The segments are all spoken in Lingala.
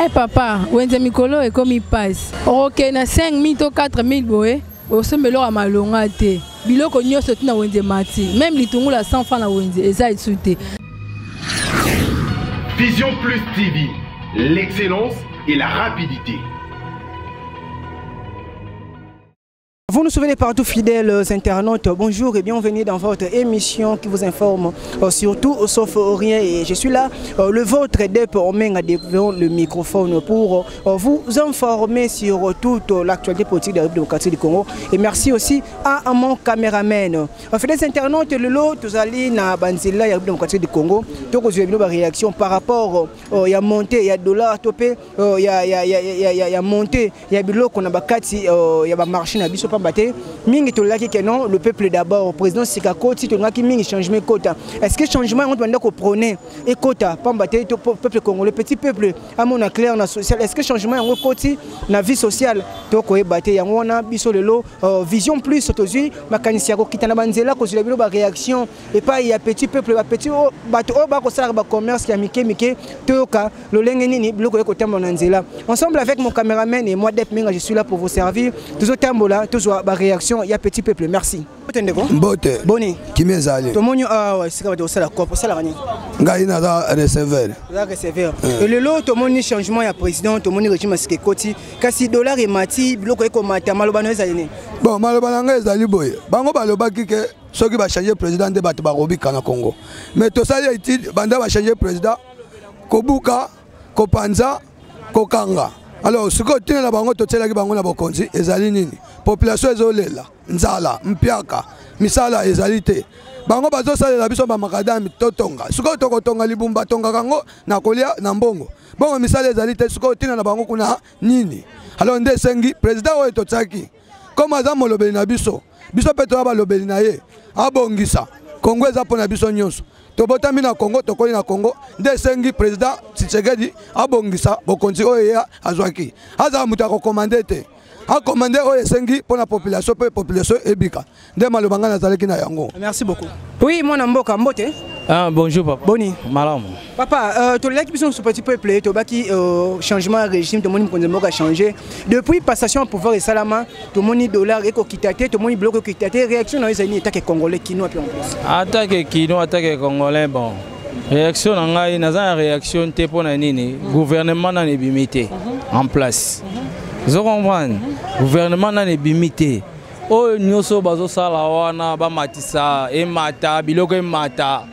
Eh papa, wenze mikolo et comme il passe. Ok, na 5 000 ou 4 000 boé. Au sommet à malonga te. Biloko nyoso tina wenze mati. Même litungu la 100 francs na wenze. Et ça est souté. Vision Plus TV, l'excellence et la rapidité. Vous nous souvenez partout, fidèles internautes, bonjour et bienvenue dans votre émission qui vous informe surtout sauf rien. Et je suis là, le vôtre Dep Omenga devant le microphone pour vous informer sur toute l'actualité politique de la République démocratique du Congo. Et merci aussi à mon caméraman. Fidèles internautes, le lot, tous allés dans Banzilla, la République démocratique du Congo. Donc vous avez une réaction par rapport il y a monté, il y a dollar topé, il y a monté, il y a bilo qu'on a bakati, il y a marché na biso mingi to laki que non, le peuple d'abord, président Sikakoti to ngaki mingi changement quota. Est-ce que changement on doit ko prôner et quota pambate to peuple congolais, petit peuple à mon clair na social. Est-ce que changement on koti na vie sociale to ko ebate yango na biso lelo vision plus autozi makanisi ko kitana banzela ko zila bilo ba réaction et pas il y a petit peuple ba petit bato o ba ko sala ba commerce ya mike to ka lo lenge nini bilo ko tembo na nzela. Ensemble avec mon caméraman et moi Dep Menga, je suis là pour vous servir. Toujours tembola, toujours ba réaction, il y a petit peuple, merci. Mbote. Boni. Kimezali. Tout le monde ouais, c'est comme ça la coupe, ça la gagne. Ngaina da receveur. La receveur. Et le lot tout le monde changement ya président, tout le monde régime Sikakoti, kasi dollar et mati, bloco eko mata malobano ezali. Bon, malobana ezali boye. Bango balobaki ke soki ba changer président de bato ba robika na Congo. Mais to sali étude banda ba changer président kobuka, kopanza, kokanga. Alors, ce que tu as bango to tela ki bango na bokonzi ezali nini? Population ezolela, nzala, mpiaka, misala ezali te. Bango bazo salela biso ba makadami totonga. Ce que tokotonga libumba tonga kango na kolia na mbongo. Bongo misala ezali te, ce que tu na bango kuna nini? Alors nde sengi président oyo to tsaki. Comme azamo lobeli na biso. Biso peto ba lobeli na ye. Abongisa. Congo eza pona biso nyonso. Tobotami na Congo, tokoli na Congo, nde sengi président Tshisekedi abongisa bokonzi oyo ya azwaki. Aza muta ko commander te. A commander oyo sengi pour la population ebika. Nde malobanga na zaleki na yango. Merci beaucoup. Oui, mon mboka mbote. Ah bonjour papa. Boni. Malam. Papa, tu l'as qui sont ce petit peuple, tu baki changement de régime, tout le monde a changé. Depuis passation au pouvoir et salama, tout le monde dollar et kokitaté, tout le monde bloque kokitaté, réaction dans les années attaque congolais kino puis en plus. Attaque kino, attaque congolais bon. Réaction ngai naza réaction te pona nini, gouvernement na nebimité en place. Vous comprenez? Gouvernement na nebimité. Oh nyoso bazo sala wana ba matisa e mata biloko e mata.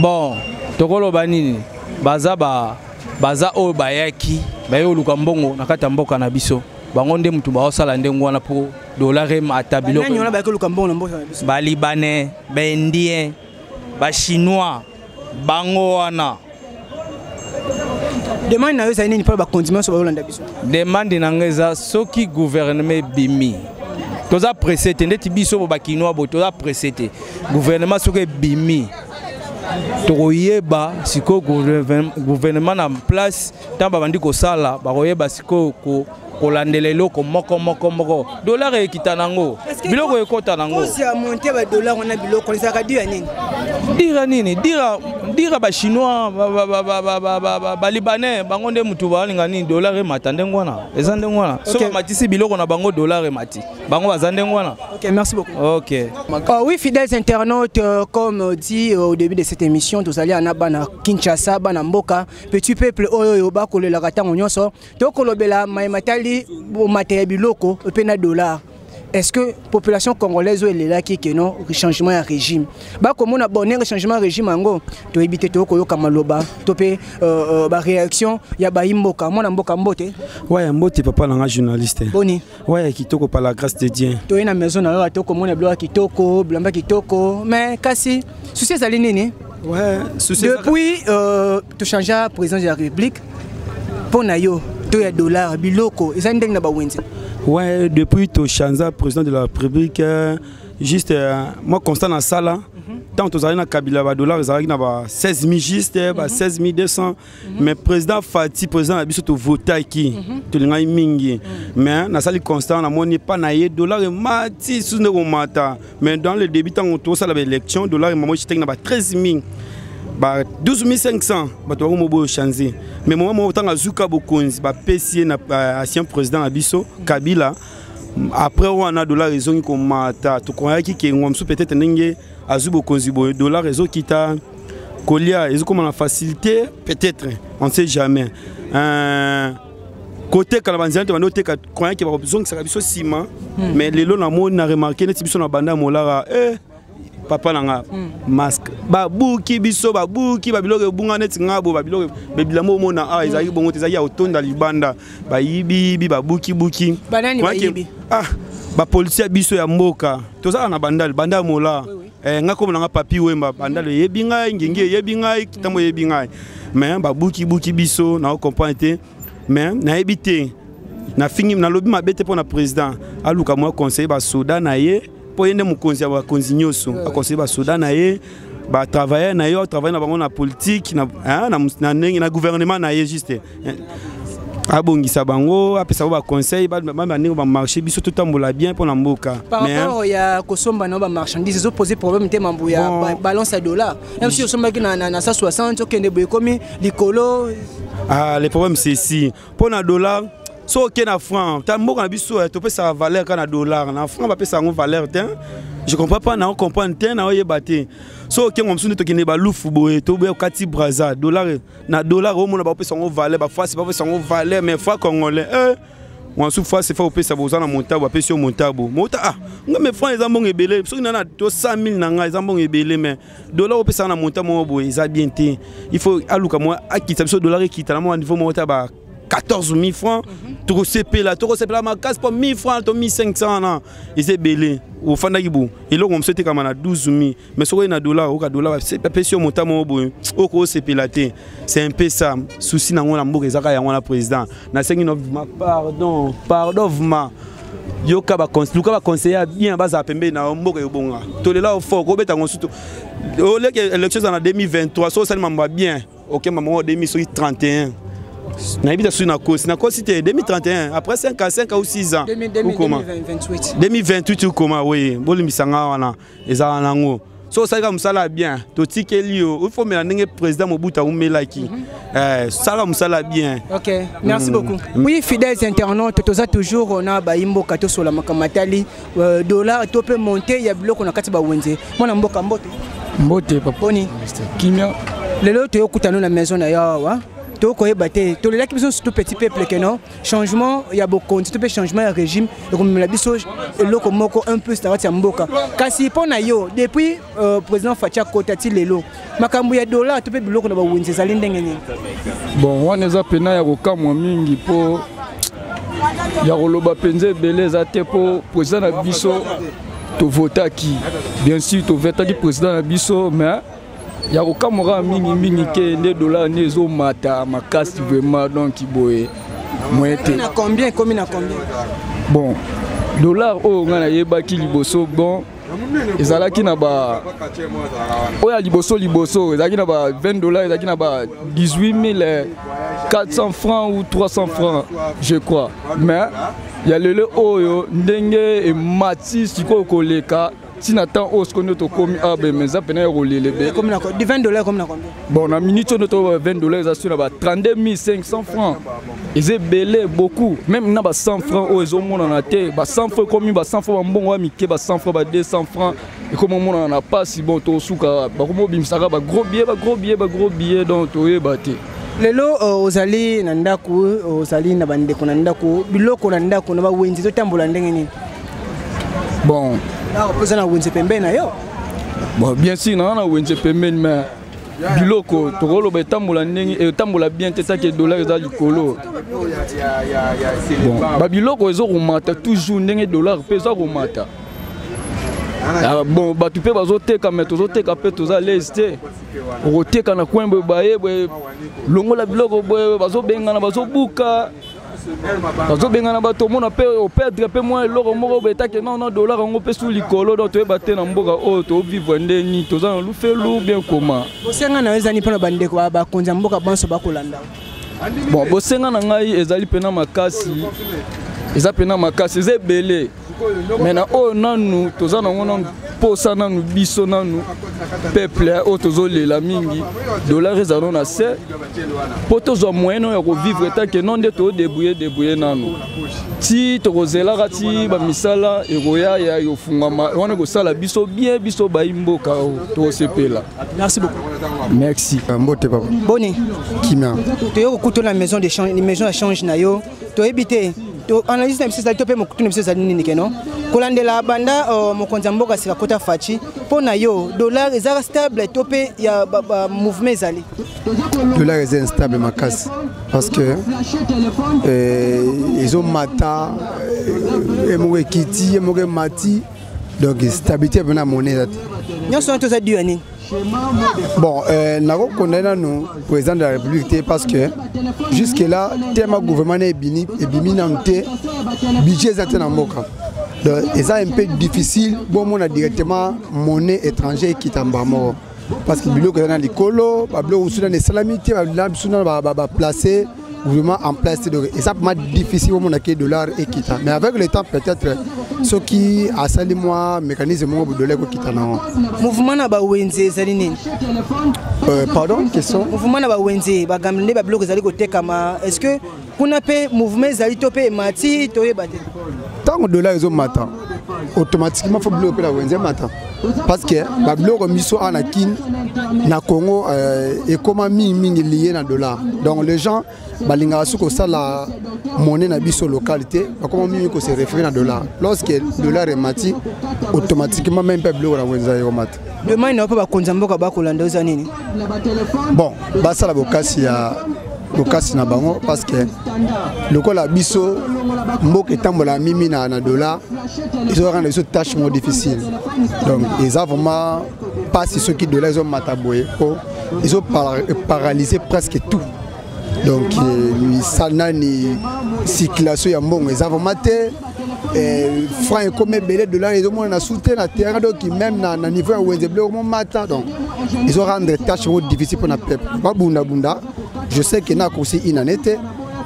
Bon, tokolo banini baza o bayaki bayo luka mbongo na kata mboka na biso. Bango nde mutu ba osala ndengo wana po dollar e mata biloko. Nani ona ba luka mbongo na mboka na biso. Ba libanais, ba indien, ba chinois, bango wana. Demande na yo za nini pa ba condiment so ba Holanda biso. Demande na ngeza soki gouvernement bimi. Toza pressé ndeti biso bo bakinoa bo toza pressé te. Gouvernement soki bimi. Toyeba siko gouvernement en place tamba bandi ko sala ba koyeba siko ko landelelo ko moko dollar e kitanango biloko e kota nango si a monter ba dollar on a biloko on saka dire nini dira ba chinois ba libanais bango nde mutu ba linga nini dollar e matande ngwana ezande ngwana so matisi biloko na bango dollar e mati bango bazande ngwana. OK, merci beaucoup. OK. Oui, fidèles internautes, comme dit au début de cette émission, tous allez en abana Kinshasa, bana mboka, petit peuple oyo ba ko le la katango nyonso, to ko lobela mai matali bo matériel biloko pena dollar. Est-ce que la population congolaise est là qui est non changement de régime? Bah comme on a bonné le changement de régime ango, to éviter to ko yo kamaloba, to pe ba réaction ya ba imboka, moi na mboka mbote. Ouais, mbote papa na journaliste. Boni. Ouais, kitoko par la grâce de Dieu. To ina maison na yo to ko mona bloa kitoko, blamba kitoko, mais kasi souci ça nini? Ouais, souci. Depuis to changer président de la République pour na yo to ya dollar biloko, ils ndeng na ba wenzi. Ouais, depuis que Chanza, président de la République, juste moi constant dans ça là, tant que nous Kabila dollar, ils ont 16 000 juste, 16 200. Mais président Fati, président a biso to voter qui, to l'engager mingi. Mais na sali constant, na monnaie pas naie dollar et mati sous ne mata. Mais dans le début tant on tourne ça l'élection, dollar et maman j'étais na 13 000. 12 500 bato bakomoboyo change mais moment mo tanga zuka bokonzi bapesi na ancien président Abisso Kabila après on a dollar raison ko mata to koyaki ke ngomsu peut-être ndenge azu bokonzi boyo dollar raison kita kolia ezo comme la facilité peut-être on sait jamais côté kalabanzante bando te koyaki ba besoin que ça Abisso ciment mais lelo na mo na remarqué net biso na banda molara papa nanga masque babuki biso babuki babiloko bunga net ngabo babiloko bebilamo mona ezali bongo ezali otonda libanda bayibi babuki banani bayibi ba policier biso ya mboka tozala na banda mola ngako nanga papi wemba bandalo yebinga ngenge yebinga kitambo yebinga mais babuki biso na comprendre mais na ebité na fingi na lobi mabete pour na président aluka moi conseiller ba soda na ye pour yende mukonzi wa konzi nyoso akonseiller ba soda na ye ba travailler na yo travailler na bango na politique na gouvernement na ye juste abongisa bango apesa ba conseil ba ndenge ba marché biso tout tambola bien pour na mboka mais ya kosomba na ba marchandise zo poser problème te mambo ya balance à dollar même si osomba ki na 160 okende boye komi likolo le problème c'est ici pour na dollar so ok na franc tambo na biso to pesa valeur kana dollar na franc ba pesa ngo valeur te je comprends pas na on comprendre te na oyebate so ok ngom sunu to kine ba lufu boye to be kati braza dollar na dollar o mona ba pesa ngo valeur ba fois ba pesa ngo valeur mais fois congolais on sou fois c'est fois pesa bozana montabo ba pesa montabo mota ngome franc ezambongo ebele so na to 100 000 na nga ezambongo ebele mais dollar o pesa na montamo boye za bien te il faut aluka moi akita biso dollar ekita na mo niveau mota ba 14 000 francs, tu recèpes la ma casse pour 1000 francs, 1500 et c'est belé. Au fond d'Agibou, et là on se dit comme on a 12 000, mais sur un dollar, c'est pas péché au montant au bout, au cours c'est pélaté. C'est un peu ça. Souci dans la mbourg et Zaka y a président. Na pardon, ma. Yo kaba conseiller bien bas à pembe na mboka yo bonga. To le là au fort, ko beta ngosuto. O le élection en 2023, so ça m'a bien. OK, maman 2031. Naibita sur na cause c'était 2031 après 5 ou 6 ans 2028 ou comment oui bolimisanga wana ezala nango so ça comme ça là bien to tikelio il faut me ndenge président Mobutu umelaki ça comme ça là bien. OK, merci beaucoup. Oui, fidèles internautes, toza toujours on a ba imboka to sola makamatali dollar to peut monter ya biloko na kati ba wenze mona mboka mbote paponi kimia lelo to yokutana na maison na yawa to les là qui sont tout petit peuple que non changement il y a beaucoup de changement de régime et comme la biso loko moko un peu ça mboka kasi pona yo depuis président Fatia Kotati lelo makambo ya dollar to pe biloko na ba wenze zali ndenge ni bon wana za pena ya kokamwa mingi po ya koloba penze beleza te po président na biso to votaki bien sûr to votaki président na biso mais il y a aucun moral mingi que les dollars ne sont mata ma casse vraiment donc boye moins combien bon dollars oh ngana yeba ki liboso bon ezalaki na ba oya liboso ezalaki na ba $20 ezalaki na ba 18 400 francs ou 300 francs je crois mais il y a le oyo ndenge et mati siko koleka si n'attend au ce qu'on a commis à mais ça peine rouler les bêtes comme du $20 comme bon la minute notre $20 ça sur 32 500 francs ils est belé beaucoup même na 100 francs aux hommes on a été 100 francs comme 100 francs bon wa mike 100 francs 200 francs et comme on a pas si bon to suka ba comme bimsaka ba gros billet donc to yebate lelo ozali na ndako ozali na bande ko na ndako biloko na ndako na ba wenzi to tambola ndenge nini bon bon bien sûr na wenze pembeni mais biloko tokolo betambola ndenge etambola bien te ça que dollar eza likolo bon ba biloko ezo komata toujours ndenge dollar pesa komata bon batu pe bazoteka mais tozoteka pe toza leste okoteka na kwembe baye longola biloko boye bazobengana bazobuka bazo bengana bato mona pe au perdre pe moi loko moko beta que non dollar ngo pe sous likolo donc to baté na mboka o to vivre ndeni to za lu fait lu bien comment bosenga na ezani pona bande ko ba konza mboka banso bakolanda bon bosenga na ngai ezali pena makasi eza pena makasi ezebele mais na o nanu to za na ngona posa nanu biso nanu peuple otozolela mingi dollar ezalo na se po tozwa moyen ya kovivre tanke non nde todebrouye nanu ti tokozelaka ti bamisala ekoya ya yofungama wana kosala biso bien biso bayimboka tokosepela. Merci beaucoup. Merci. Mbote papa. Boni. Kimia. Tu as la maison d'échange, les maisons d'échange na yo. Tu as habité. Tu analyse na msisa to pe mokutu na msisa nini keno. Kolandela banda mokonza mboka sika kota fachi. Pona yo dollar ezara stable to pe ya mouvement ezali. Dollar est instable makasi parce que ils ont mata et kiti et mati donc stabilité dans la monnaie. Nous sommes tous à Dieu. Bon, nous connaissons nous président de la République parce que jusque là, le gouvernement est bini et bini dans le budget est en moka. Donc, c'est un peu difficile. Bon, on a directement monnaie étrangère qui est en bas mort parce que bilo que dans les colos, bablo dans les salamités, bablo va placer gouvernement en place et ça peut être difficile pour mon dollar et quitte. Mais avec le temps peut-être ce qui a sali moi mécanisme de dollar qui quitte non. Mouvement na ba wenze zalini. Pardon, question. Mouvement na ba wenze ba gamle ba bloc zali côté kama est-ce que kuna pe mouvement zali topé mati toye baté. Tant que dollar ils ont matin automatiquement faut bloquer la wenze matin parce que ba bloc miso anakin na Congo et comment mingi lié na dollar. Donc les gens balinga suko ça la monnaie na biso localité comment mingi ko se référer na dollar. Lorsque le dollar est mati automatiquement même pas bloc la wenze yo mat. Demain il n'a pas konza mboka ba kolanda za nini. Bon, ba ça la bokasi ya bokasi na bango parce que le ko la biso mboka tambola mimi na dollar ils ont rendu cette tâche moins difficile. Donc ils ont vraiment passé ceux qui dollars ils ont mataboué, ils ont paralysé presque tout. Donc ça n'a ni circulation ya mbongo ils ont vraiment franc comme belé dollars ils ont soutenu la terre donc même na niveau où ils ont matin donc ils ont rendu tâche moins difficile pour la peuple. Bunda je sais que na aussi inanité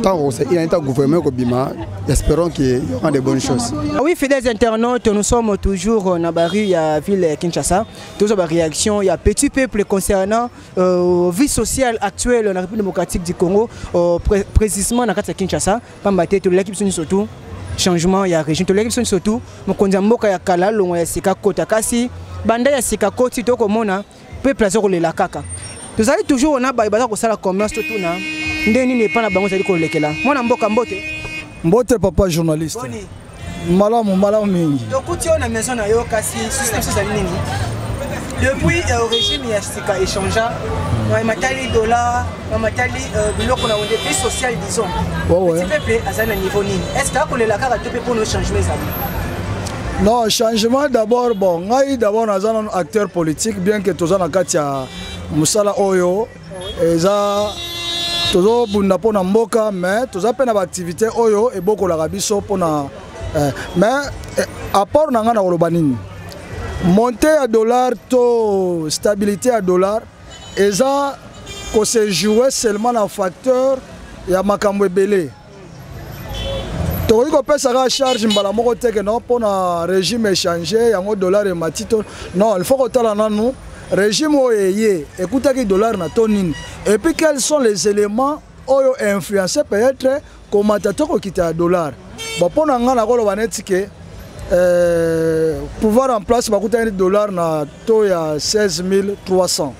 tant que il y a un gouvernement Kobima, espérons qu'il y aura de bonnes choses. Oui, fidèles internautes, nous sommes toujours dans la rue à ville Kinshasa. Toujours la réaction, il y a petit peuple concernant la vie sociale actuelle dans la République démocratique du Congo, précisément dans la Kinshasa. Pambate, tout l'équipe sont surtout changement, il y a régime, tout l'équipe sont surtout Mokonzamboka ya Kala, Longo ya Sika Kota Kasi, Banda ya Sika Koti, to komona, peuple azoko le la kaka. Vous allez toujours on a baïbaza ko sala commerce tout na. Ndeni n'est pas na bango zali ko lekela. Mona mboka mbote. Mbote papa journaliste. Malamu mingi. Donc tu on a maison na yo kasi système ça nini. Depuis le régime ya sika échangeant, moi matali dollar, moi matali biloko na onde vie sociale disons. Ouais. Petit peuple azana niveau nini. Est-ce que ko le la kaka to pour nos changements ça? Non, changement d'abord bon, ngai d'abord nazana un acteur politique bien que tozana katia musala oyo eza tozo bunda pona mboka mais toza pe na activité oyo e boko la biso pona mais apport na ngana koloba nini montée à dollar to stabilité à dollar eza ko se jouer seulement na facteur ya makambo ebele to ko pesa ka charge mbala moko teke non pona régime échangé yango dollar et matito non il faut que tala nanu régime oyé écoutez que dollar na tonine et puis quels sont les éléments oyo influencés peut-être comme tatoko kita dollar bon pona ngana ko lo banetike pouvoir en place bakuta dollar na to ya 16300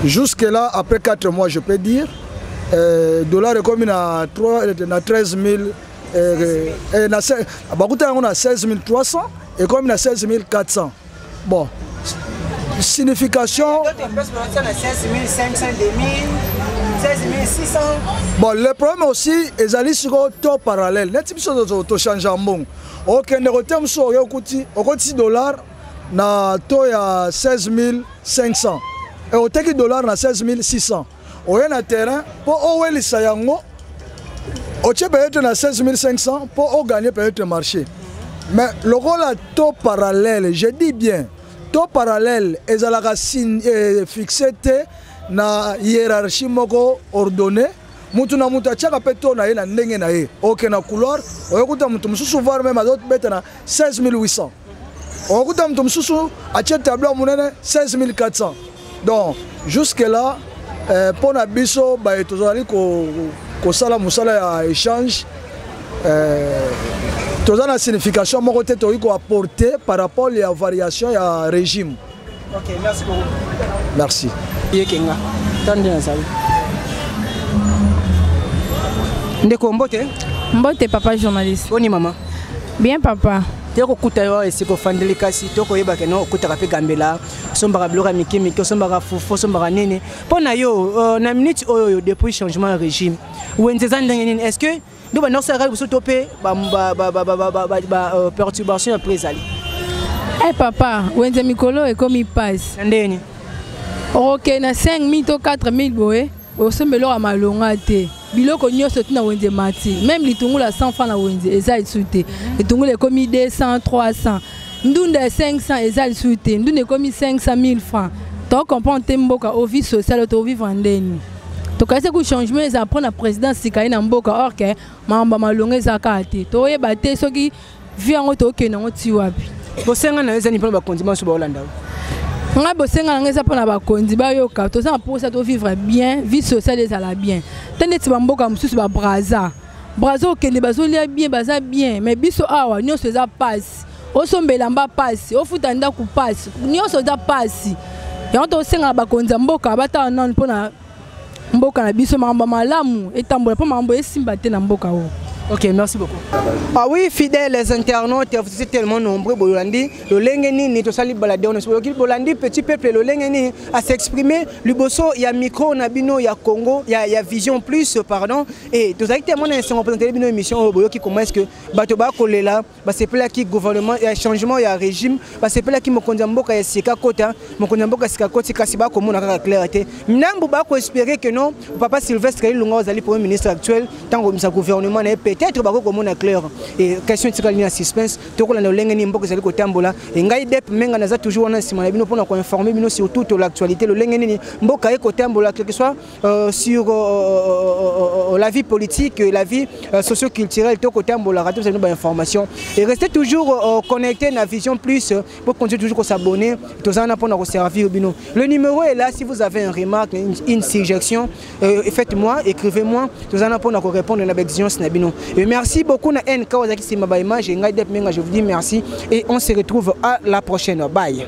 jusque là après 4 mois je peux dire dollar est comme na 13000 bakuta on a 16300 et comme na 16400 bon signification 16500 2000 16600 bon le problème aussi ezali siko to parallèle net biso to changer mbongo okende kote mso yo kuti okoti dollar na to ya 16500 et oteki dollar na 16600 oye na terrain po owelisa yango oche peut-être na 16500 po o gagner peut-être marché mais le rôle à to parallèle je dis bien to parallèle ezalaka fixé na hiérarchie moko ordonnée mutu na mutu achaka pe to na ye na ndenge na ye ok na couloir oyokuta mutu mususu voir même azot beta na 16800 okuta moto mosusu atie tableau monene 16 400. Donc jusque là pour na biso ba tozali ko sala musala ya échange toza na signification moko te toyi ko apporter par rapport à variation ya régime. OK, merci beaucoup. Merci. Yekenga. Tande na salut. Ndeko mbote? Mbote papa journaliste. Boni maman. Bien papa. Teko kuta yo esiko fandeli kasi toko yeba ke no kuta ka gambela sombaka bloka miki sombaka fufo sombaka nini pona yo na minute oyo depuis changement de régime wenzeza ndenge nini est-ce que ndo ba no sara buso topé ba perturbation après ali Eh papa wenze mikolo e komi passe ndeni OK na 5000 to 4000 boye osombelo a malonga te biloko nyonso tina wenze mati même litungula 100 francs na wenze eza isute litungula komi 200 300 ndunda 500 eza isute ndunda komi 500 000 francs to comprendre temboka au vie sociale to vivre ndeni to kasi ku changement eza prendre la présidence sikayi na mboka or que mamba malonga eza kate to yeba te soki vie yango to okena ngoti wapi bosenga na eza ni pona ba kondima so ba Hollande nga bosenga na ngeza pona bakonzi bayoka toza pour ça to vivre bien vie sociale ezala bien tande ti bamboka mususu ba braza okende bazolia bien baza bien mais biso awa nyonso eza pasi osombela mba pasi ofuta ndaku pasi nyonso eza pasi yango tosenga bakonzi mboka bata nanu pona mboka na biso mamba malamu etambola po mambo esimba te na mboka o. OK, merci beaucoup. Ah oui, fidèles internautes, vous êtes tellement nombreux. Bolandi, le Lengeni, ni to sali balade on est Bolandi, petit peuple, le Lengeni à s'exprimer. Luboso, il y a micro, Nabino, il y a Congo, il y a Vision Plus, pardon. Et tous avec tellement d'instant on présente une émission au qui commence que Batoba Kolela, c'est pas là qui gouvernement, il y a changement, il y a régime, c'est pas là qui me condamboka et sika kota, me condamboka sika kota, kasiba comme on a clarté. N'ambo ba ko espérer que non, papa Sylvestre Ilunga Ozali premier ministre actuel, tant que sa gouvernement n'est peut-être bako comme on est clair et question tika ligne suspense toko la lenge ni mboka zali ko tambola et ngai dep menga naza toujours na sima na bino pour ko informer bino sur toute l'actualité le lenge ni mboka e ko tambola quel que soit sur la vie politique la vie socio-culturelle toko tambola rato ça nous ba information et restez toujours connecté na Vision Plus pour continuer toujours ko s'abonner tozana pour nous servir bino le numéro est là si vous avez une remarque une suggestion faites-moi écrivez-moi tozana pour nous répondre na exigence na bino. Et merci beaucoup na NK Ozaki Simaba Image et Ngai Dep Menga, je vous dis merci et on se retrouve à la prochaine. Bye.